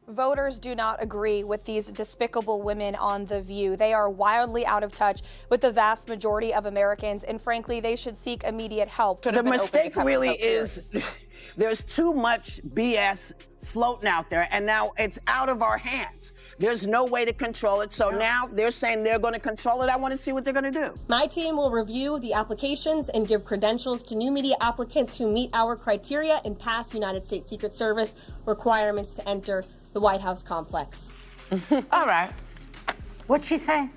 Voters do not agree with these despicable women on The View. They are wildly out of touch with the vast majority of Americans, and frankly, they should seek immediate help. The mistake really is there's too much BS floating out there, and now it's out of our hands. There's no way to control it, so now they're saying they're going to control it. I want to see what they're going to do. My team will review the applications and give credentials to new media applicants who meet our criteria and pass United States Secret Service requirements to enter the White House complex. All right. What'd she say?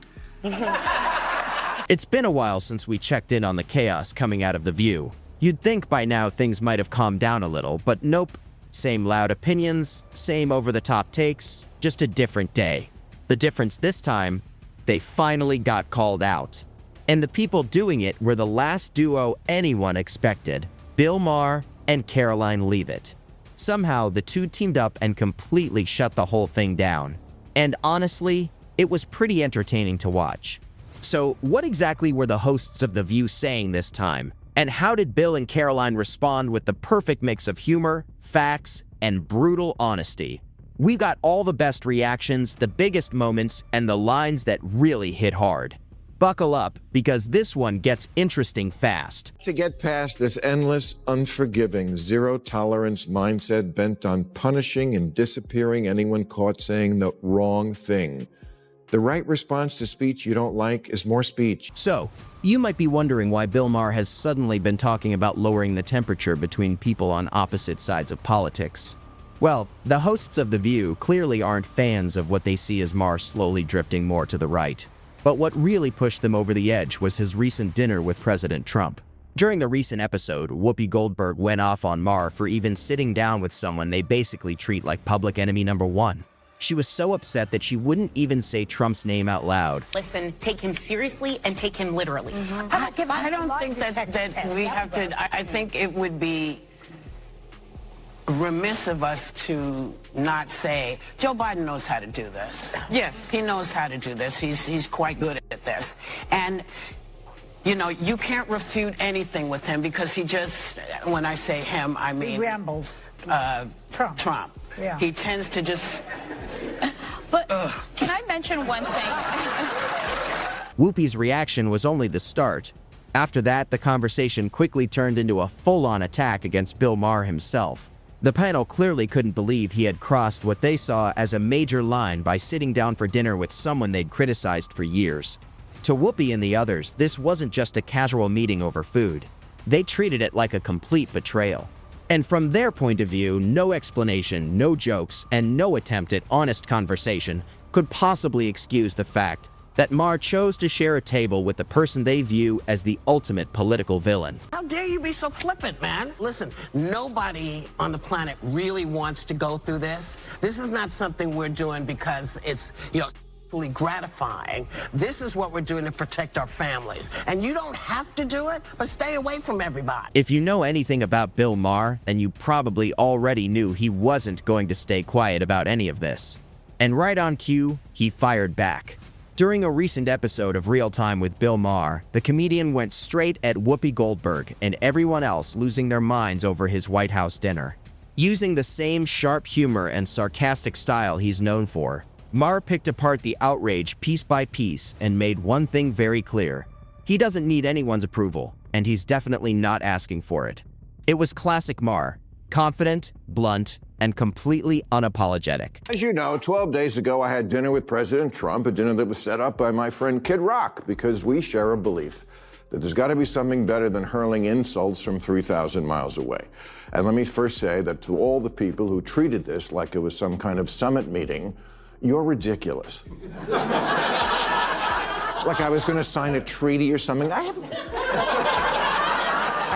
It's been a while since we checked in on the chaos coming out of The View. You'd think by now things might have calmed down a little, but nope. Same loud opinions, same over-the-top takes, just a different day. The difference this time, they finally got called out. And the people doing it were the last duo anyone expected, Bill Maher and Karoline Leavitt. Somehow, the two teamed up and completely shut the whole thing down. And honestly, it was pretty entertaining to watch. So, what exactly were the hosts of The View saying this time? And how did Bill and Karoline respond with the perfect mix of humor, facts, and brutal honesty? We got all the best reactions, the biggest moments, and the lines that really hit hard. Buckle up, because this one gets interesting fast. To get past this endless, unforgiving, zero-tolerance mindset bent on punishing and disappearing anyone caught saying the wrong thing. The right response to speech you don't like is more speech. So, you might be wondering why Bill Maher has suddenly been talking about lowering the temperature between people on opposite sides of politics. Well, the hosts of The View clearly aren't fans of what they see as Maher slowly drifting more to the right. But what really pushed them over the edge was his recent dinner with President Trump. During the recent episode, Whoopi Goldberg went off on Maher for even sitting down with someone they basically treat like public enemy number one. She was so upset that she wouldn't even say Trump's name out loud. Listen, take him seriously and take him literally. I don't think that we have to. I think it would be remiss of us to not say, Joe Biden knows how to do this. Yes, he knows how to do this. He's quite good at this. And, you know, you can't refute anything with him because he just, when I say him, I mean... He rambles. Trump. Yeah. He tends to just... But can I mention one thing? Whoopi's reaction was only the start. After that, the conversation quickly turned into a full-on attack against Bill Maher himself. The panel clearly couldn't believe he had crossed what they saw as a major line by sitting down for dinner with someone they'd criticized for years. To Whoopi and the others, this wasn't just a casual meeting over food. They treated it like a complete betrayal. And from their point of view, no explanation, no jokes, and no attempt at honest conversation could possibly excuse the fact that Maher chose to share a table with the person they view as the ultimate political villain. How dare you be so flippant, man? Listen, nobody on the planet really wants to go through this. This is not something we're doing because it's, you know, gratifying. This is what we're doing to protect our families. And you don't have to do it, but stay away from everybody. If you know anything about Bill Maher, then you probably already knew he wasn't going to stay quiet about any of this. And right on cue, he fired back. During a recent episode of Real Time with Bill Maher, the comedian went straight at Whoopi Goldberg and everyone else losing their minds over his White House dinner. Using the same sharp humor and sarcastic style he's known for, Maher picked apart the outrage piece by piece and made one thing very clear. He doesn't need anyone's approval, and he's definitely not asking for it. It was classic Maher, confident, blunt, and completely unapologetic. As you know, 12 days ago, I had dinner with President Trump, a dinner that was set up by my friend Kid Rock, because we share a belief that there's got to be something better than hurling insults from 3,000 miles away. And let me first say that to all the people who treated this like it was some kind of summit meeting, you're ridiculous. Like I was going to sign a treaty or something. I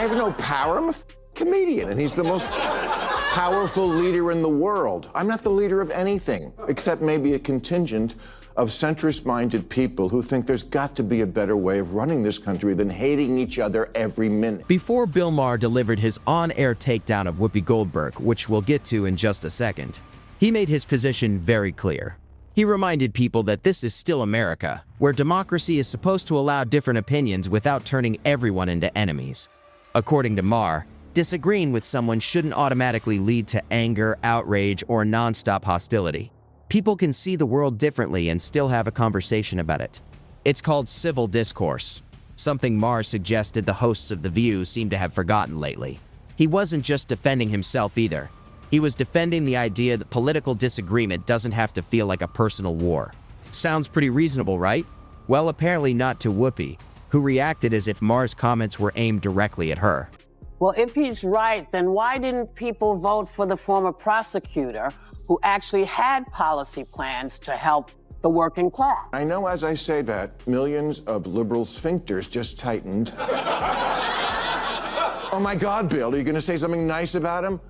have no power. I'm a comedian, and he's the most powerful leader in the world. I'm not the leader of anything, except maybe a contingent of centrist-minded people who think there's got to be a better way of running this country than hating each other every minute. Before Bill Maher delivered his on-air takedown of Whoopi Goldberg, which we'll get to in just a second, he made his position very clear. He reminded people that this is still America, where democracy is supposed to allow different opinions without turning everyone into enemies. According to Maher, Disagreeing with someone shouldn't automatically lead to anger, outrage, or nonstop hostility. People can see the world differently and still have a conversation about it. It's called civil discourse, something Maher suggested the hosts of The View seem to have forgotten lately. He wasn't just defending himself either. He was defending the idea that political disagreement doesn't have to feel like a personal war. Sounds pretty reasonable, right? Well, apparently not to Whoopi, who reacted as if Maher's comments were aimed directly at her. Well, if he's right, then why didn't people vote for the former prosecutor who actually had policy plans to help the working class? I know as I say that, millions of liberal sphincters just tightened. Oh my God, Bill, are you going to say something nice about him?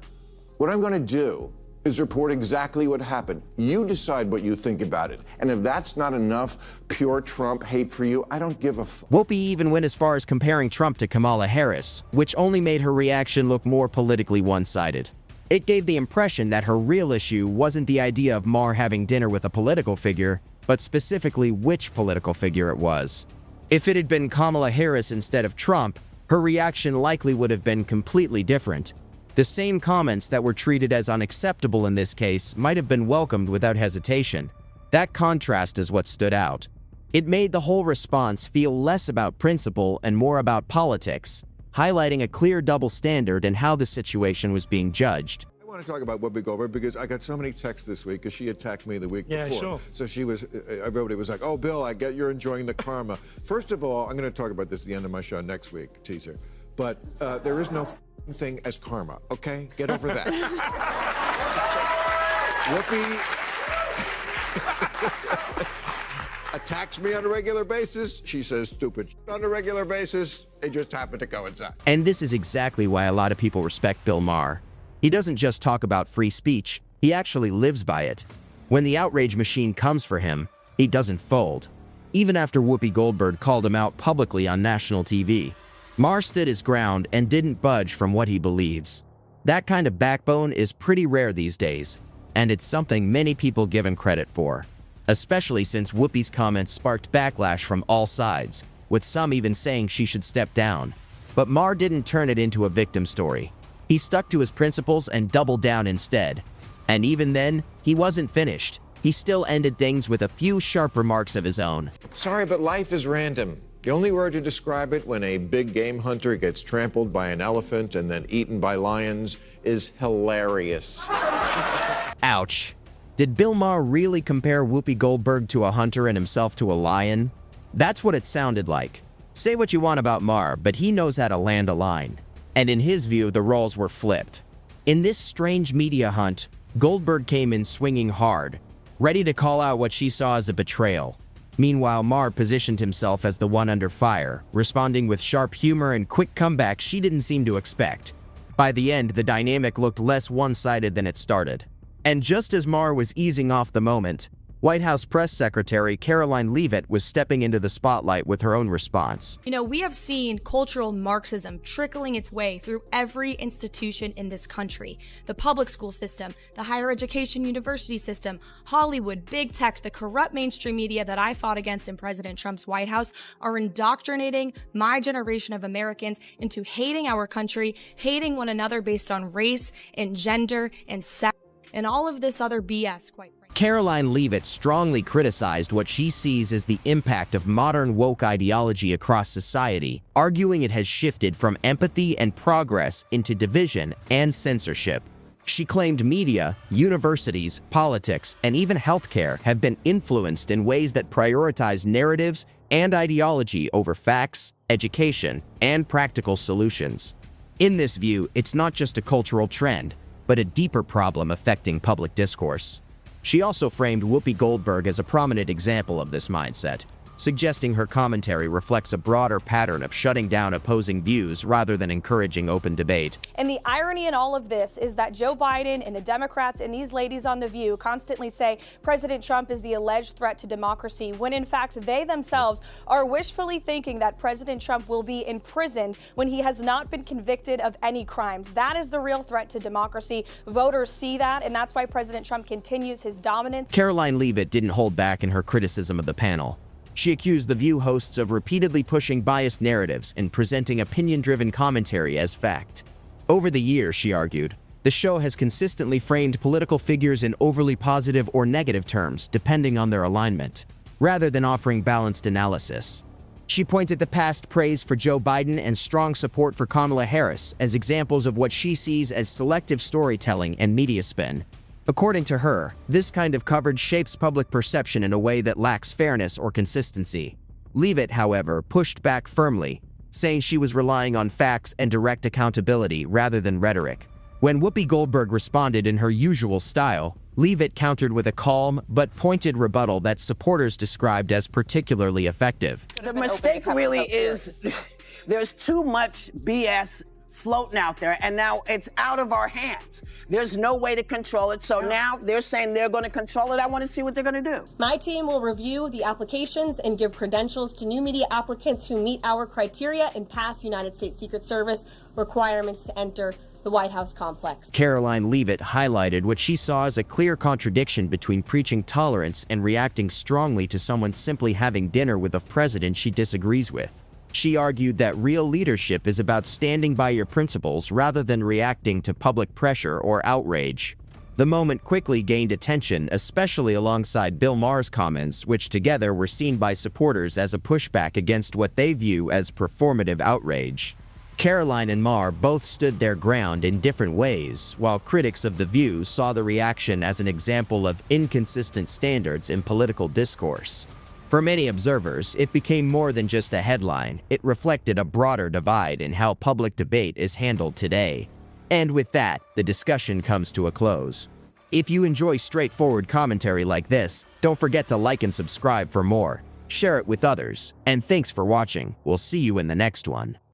What I'm going to do is report exactly what happened. You decide what you think about it. And if that's not enough pure Trump hate for you, I don't give a f. Whoopi even went as far as comparing Trump to Kamala Harris, which only made her reaction look more politically one-sided. It gave the impression that her real issue wasn't the idea of Maher having dinner with a political figure, but specifically which political figure it was. If it had been Kamala Harris instead of Trump, her reaction likely would have been completely different. The same comments that were treated as unacceptable in this case might have been welcomed without hesitation. That contrast is what stood out. It made the whole response feel less about principle and more about politics, highlighting a clear double standard in how the situation was being judged. I want to talk about Whoopi Goldberg because I got so many texts this week because she attacked me the week before. Sure. So everybody was like, oh, Bill, I get you're enjoying the karma. First of all, I'm going to talk about this at the end of my show next week, teaser. But there is no thing as karma, okay? Get over that. Whoopi attacks me on a regular basis. She says stupid on a regular basis. They just happen to coincide. And this is exactly why a lot of people respect Bill Maher. He doesn't just talk about free speech, he actually lives by it. When the outrage machine comes for him, he doesn't fold. Even after Whoopi Goldberg called him out publicly on national TV, Maher stood his ground and didn't budge from what he believes. That kind of backbone is pretty rare these days, and it's something many people give him credit for, especially since Whoopi's comments sparked backlash from all sides, with some even saying she should step down. But Maher didn't turn it into a victim story. He stuck to his principles and doubled down instead. And even then, he wasn't finished. He still ended things with a few sharp remarks of his own. Sorry, but life is random. The only word to describe it when a big game hunter gets trampled by an elephant and then eaten by lions is hilarious. Ouch. Did Bill Maher really compare Whoopi Goldberg to a hunter and himself to a lion? That's what it sounded like. Say what you want about Maher, but he knows how to land a line. And in his view, the roles were flipped. In this strange media hunt, Goldberg came in swinging hard, ready to call out what she saw as a betrayal. Meanwhile, Maher positioned himself as the one under fire, responding with sharp humor and quick comebacks she didn't seem to expect. By the end, the dynamic looked less one-sided than it started. And just as Maher was easing off the moment, White House Press Secretary Karoline Leavitt was stepping into the spotlight with her own response. You know, we have seen cultural Marxism trickling its way through every institution in this country. The public school system, the higher education university system, Hollywood, big tech, the corrupt mainstream media that I fought against in President Trump's White House are indoctrinating my generation of Americans into hating our country, hating one another based on race and gender and sex and all of this other BS, quite frankly. Karoline Leavitt strongly criticized what she sees as the impact of modern woke ideology across society, arguing it has shifted from empathy and progress into division and censorship. She claimed media, universities, politics, and even healthcare have been influenced in ways that prioritize narratives and ideology over facts, education, and practical solutions. In this view, it's not just a cultural trend, but a deeper problem affecting public discourse. She also framed Whoopi Goldberg as a prominent example of this mindset, suggesting her commentary reflects a broader pattern of shutting down opposing views rather than encouraging open debate. And the irony in all of this is that Joe Biden and the Democrats and these ladies on The View constantly say President Trump is the alleged threat to democracy, when in fact they themselves are wishfully thinking that President Trump will be imprisoned when he has not been convicted of any crimes. That is the real threat to democracy. Voters see that, and that's why President Trump continues his dominance. Karoline Leavitt didn't hold back in her criticism of the panel. She accused The View hosts of repeatedly pushing biased narratives and presenting opinion-driven commentary as fact. Over the years, she argued, the show has consistently framed political figures in overly positive or negative terms, depending on their alignment, rather than offering balanced analysis. She pointed to past praise for Joe Biden and strong support for Kamala Harris as examples of what she sees as selective storytelling and media spin. According to her, this kind of coverage shapes public perception in a way that lacks fairness or consistency. Leavitt, however, pushed back firmly, saying she was relying on facts and direct accountability rather than rhetoric. When Whoopi Goldberg responded in her usual style, Leavitt countered with a calm but pointed rebuttal that supporters described as particularly effective. The mistake really is there's too much BS floating out there, and now it's out of our hands. There's no way to control it, so now they're saying they're going to control it. I want to see what they're going to do. My team will review the applications and give credentials to new media applicants who meet our criteria and pass United States Secret Service requirements to enter the White House complex. Karoline Leavitt highlighted what she saw as a clear contradiction between preaching tolerance and reacting strongly to someone simply having dinner with a president she disagrees with. She argued that real leadership is about standing by your principles rather than reacting to public pressure or outrage. The moment quickly gained attention, especially alongside Bill Maher's comments, which together were seen by supporters as a pushback against what they view as performative outrage. Karoline and Maher both stood their ground in different ways, while critics of The View saw the reaction as an example of inconsistent standards in political discourse. For many observers, it became more than just a headline. It reflected a broader divide in how public debate is handled today. And with that, the discussion comes to a close. If you enjoy straightforward commentary like this, don't forget to like and subscribe for more. Share it with others, and thanks for watching. We'll see you in the next one.